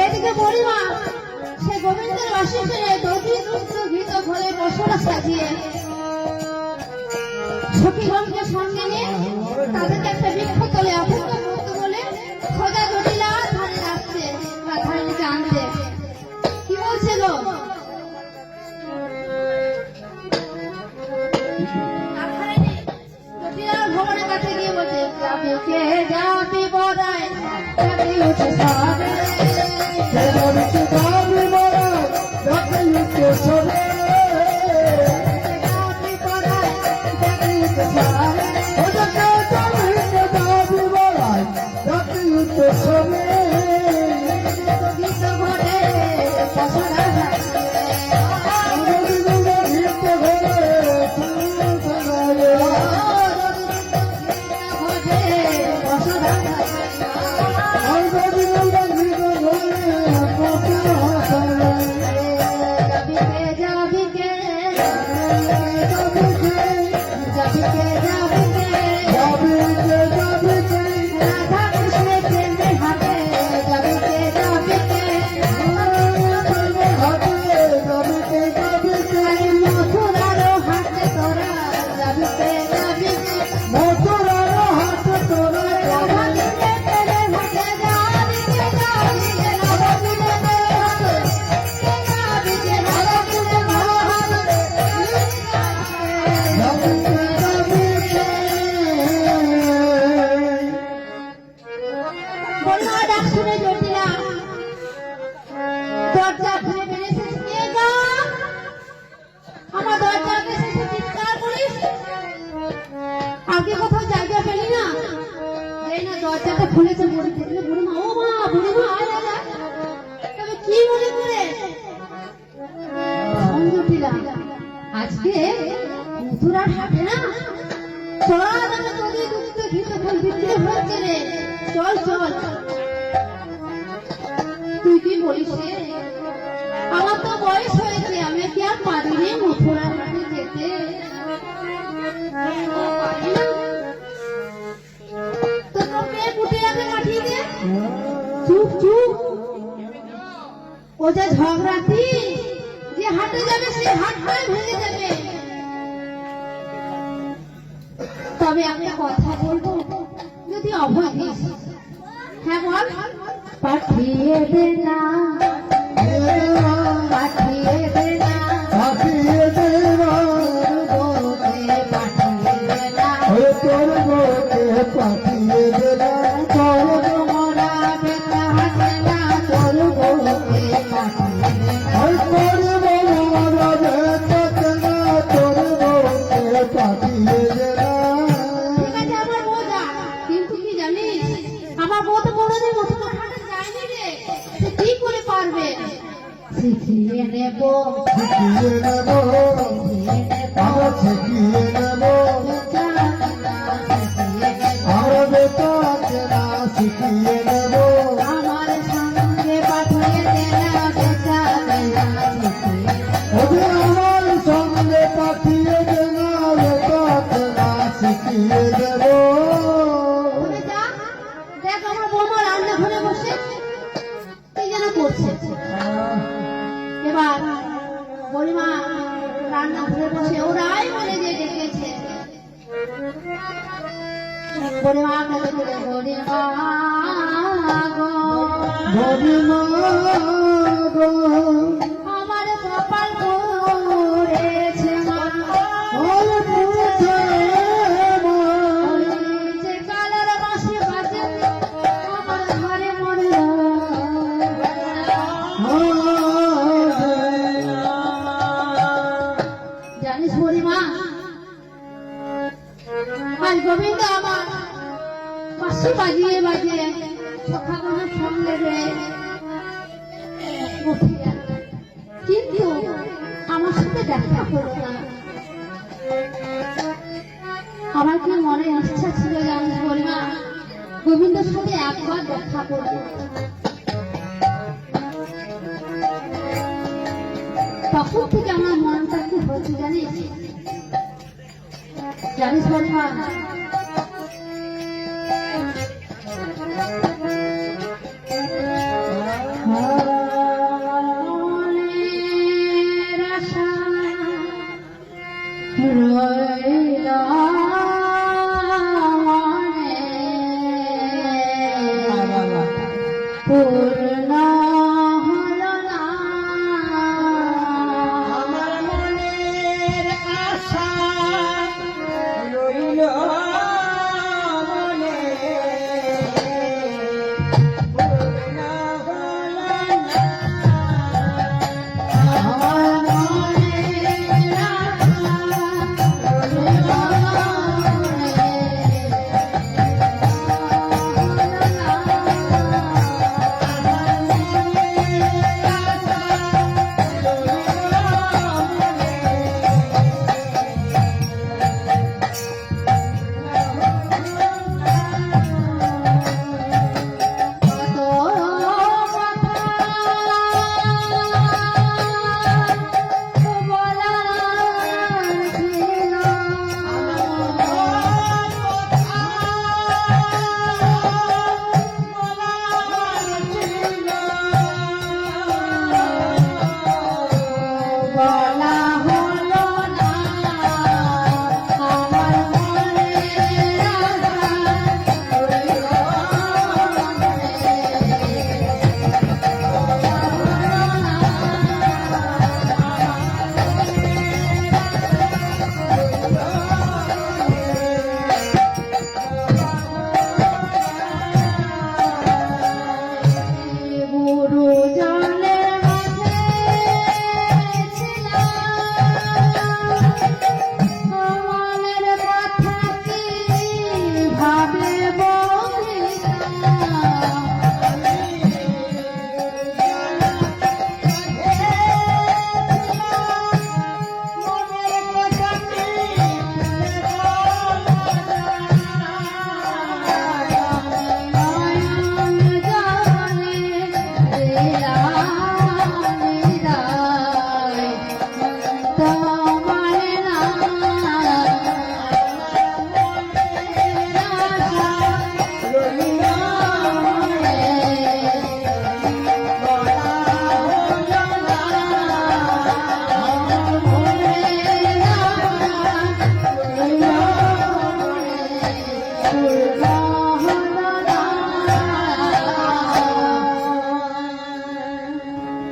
এদিকে বলিমা সে গোবিন্দের বাসিতে দধি দুগ্ধ ঘৃত ঘরে বসরা সাজিয়ে সখীগণকে সঙ্গে নিয়ে তাদেরকে একটা বৃক্ষ তলে অপেক্ষা করতে বলে খোঁজা জটিলা ধারে রাখছে রাধারানীকে আনতে। কি বলছে গো? জটিলার ভবনের কাছে গিয়ে বলছে যাবি কে যাবি বড়াই যাবি উঠে সবে আগে কোথাও জায়গা পেলি না এই না দরজাটা খুলেছে বলে দেখলে বুড়িমা ও মা বুড়িমা তবে কি মনে করে জটিলা আজকে মথুরার হাটে না চল তোদের দুধ ঘিত ফল বিক্রি হচ্ছে রে চল চল। তুই কি বলিস রে? আমার তো বয়স হয়েছে আমি কি আর পারি রে মথুরার হাটে যেতে? চুপ চুপ ও যে ঝগড়াটি যে হাটে যাবে সে হাটটাই ভেঙে যাবে। তবে আমি কথা বলবো যদি অভয় দিস। হ্যাঁ বল। পাঠিয়ে দে না পাঠিয়ে দে না পাঠিয়ে দে না পাঠিয়ে দে না তোর বউকে পাঠিয়ে দে না শিখিয়ে নেব শিখিয়ে নেব আমরা শিখিয়ে নেব আমরা বেটাকে না শিখিয়ে নেব আমার সঙ্গে পাঠিয়ে দে না বেটাকে না শিখিয়ে আমার সঙ্গে পাঠিয়ে দে না বেটাকে না শিখিয়ে দেব। দেখ আমার বৌমা রান্নাঘরে বসে কি যেন করছে। এবার বলিমা রান্না ঘরে বসে ওরাই বলে যে ডেকেছে বলিমা বলিমা আমার কপাল পড়েছে যে কালার বাসে বাজে আমার ঘরে মরে জানিস বলিমা আজ গোবিন্দ আমার বাঁশি বাজিয়ে বাজিয়ে সখাগণের সঙ্গে কিন্তু আমার সাথে দেখা করলো না। আমার কি মনে ইচ্ছা ছিল জানিস বলিমা গোবিন্দের সাথে একবার দেখা করবো। তখন থেকে আমার মনটা কি হয়েছে জানিস জানিস বলিমা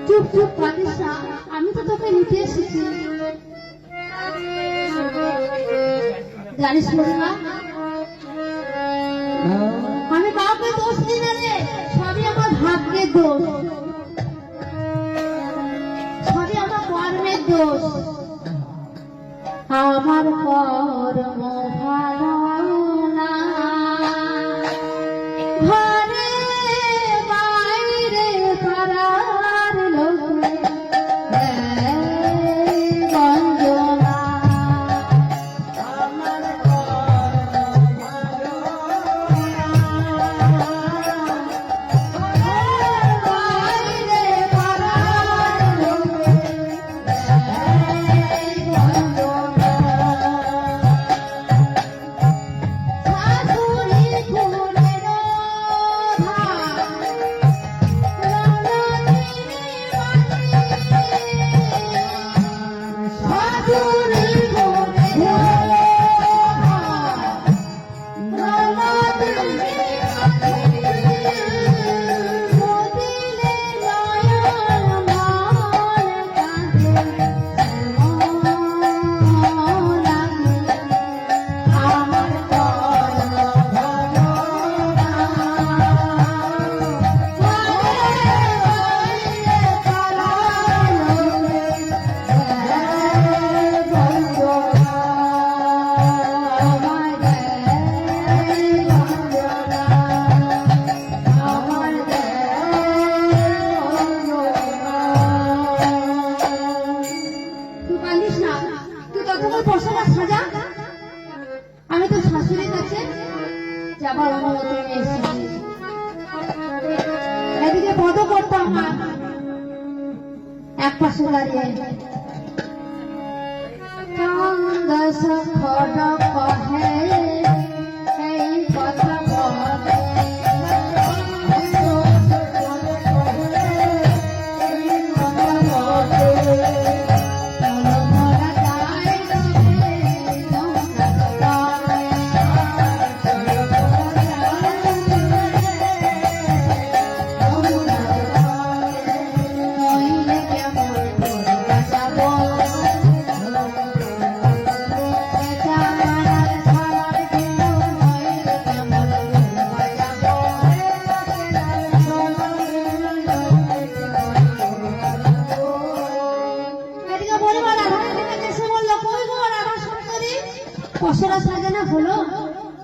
চুপ চুপ কাঁদিস না, আমি তো তোকে নিতে এসেছি। জানিস মহিমা, আমি কাউকে দোষ দিই না রে, সবই আমার ভাগ্যের দোষ, সবই আমার কর্মের দোষ। আমার কর্ম ভালো না, ঘরে বাইরে পাড়ার লোকে গঞ্জনা। আমার কর্ম ভালো না, বাইরে পাড়ার লোকে আমি তো শাশুড়ির কাছে যাবার অনুমতি নিয়ে এসেছি। এদিকে পদ করতাম না, এক পাশে দাঁড়িয়ে এই কথা বলে পশরা সাজানো হলো।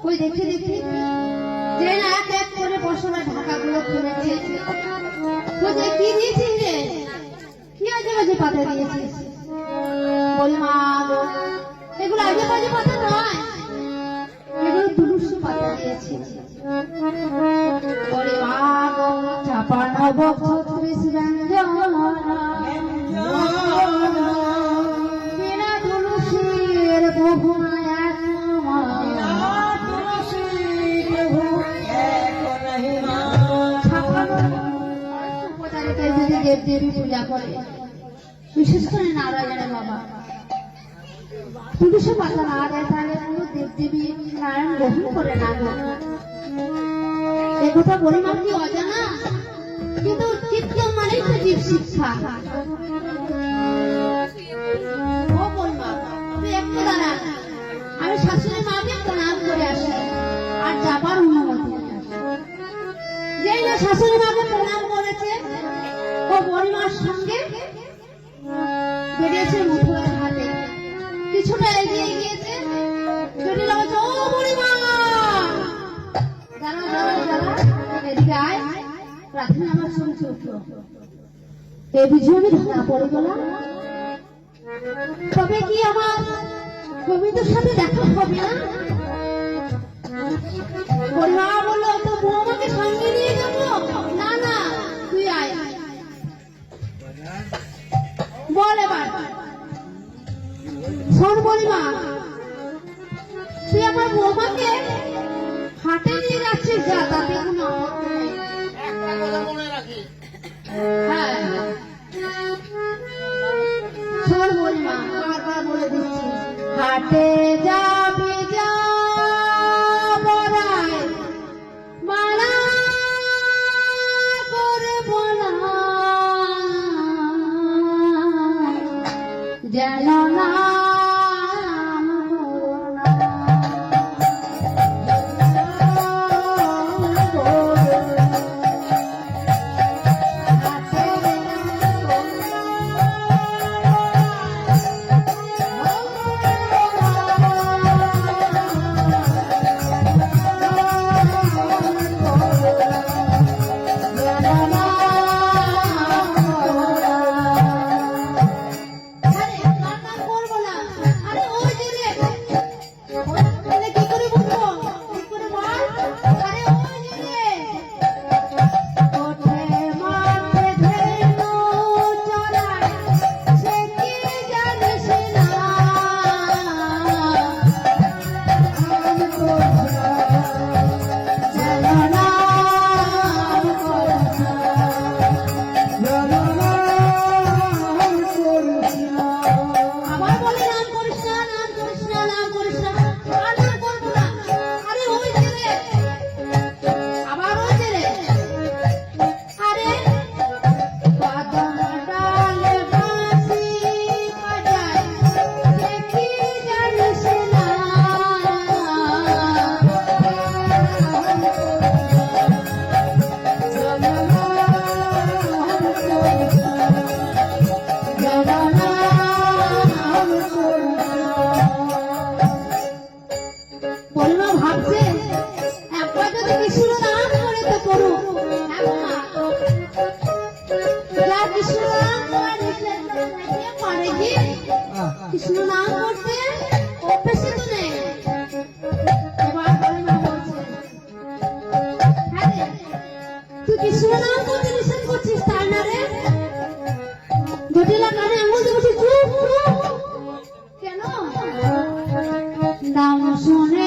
ওই দেখি দেখি যে না এক এক করে পশরা ঢাকাগুলো খুলেছে। তুই কি দিয়েছিস রে? কি আজে বাজে পাতা দিয়েছিস? বলি মা গো, এগুলো আজে বাজে পাতা নয়, এগুলো তুলসী পাতা দিয়েছি। বলি মা গো, চাপা নব 36 ব্যঞ্জনা বিনা তুলসীর প্রভু দেবদেবী পূজা করে, বিশেষ করে নারায়ণের বাবা। তুলসী পাতা না দেয় তাহলে কোনো দেবদেবী নারায়ণ গ্রহণ করে না। এ কথা পরিমাণ কি অজানা? কিন্তু কীর্তন মানেই তো জীব শিক্ষা। ও বলমা, তুই একটু দাঁড়া, আমি শাশুড়ি মাকে প্রণাম করে আসি আর যাবার অনুমতি। যেই না শাশুড়ি মাকে প্রণাম করেছে, ও বড়িমার সঙ্গে বেরিয়েছে মুঠোর হাতে, কিছুটা এগিয়ে গিয়েছে। জটিল বলছে, ও বড়িমা দাঁড়া দাঁড়া দাঁড়া, এদিকে আয়, প্রার্থনা আমার শুনছে উঠলো। এ বুঝি আমি ধরা পড়ে গেলাম। তবে কি আমার কবিতার সাথে দেখা হবে না? বড়িমা বললো, তো বৌমাকে সঙ্গে নিয়ে যাবো। না না, তুই আয়, এবার শোন বলিমা, তুই আমার বৌমাকে হাটে নিয়ে যাচ্ছিস, যা, তাতে কোনো আপত্তি নেই। একটা কথা মনে রাখি, হ্যাঁ শোন বলিমা, বারবার বলে দিচ্ছি, হাটে যাবি যা বড়াই মালা করে বলা যেন না ভাবছে একবার যদি কৃষ্ণ নাম করে তো করুক, যা কৃষ্ণ নাম করে পারে কি কৃষ্ণ নাম করতে অভ্যেসে তো নেই। এবার বলিমা বলছে, হ্যাঁ রে, তুই কৃষ্ণ নাম করতে নিষেধ করছিস তাই না রে? জটিলা কানে আঙুল দিয়ে বলছি চুপ চুপ। কেন? নাম শুনে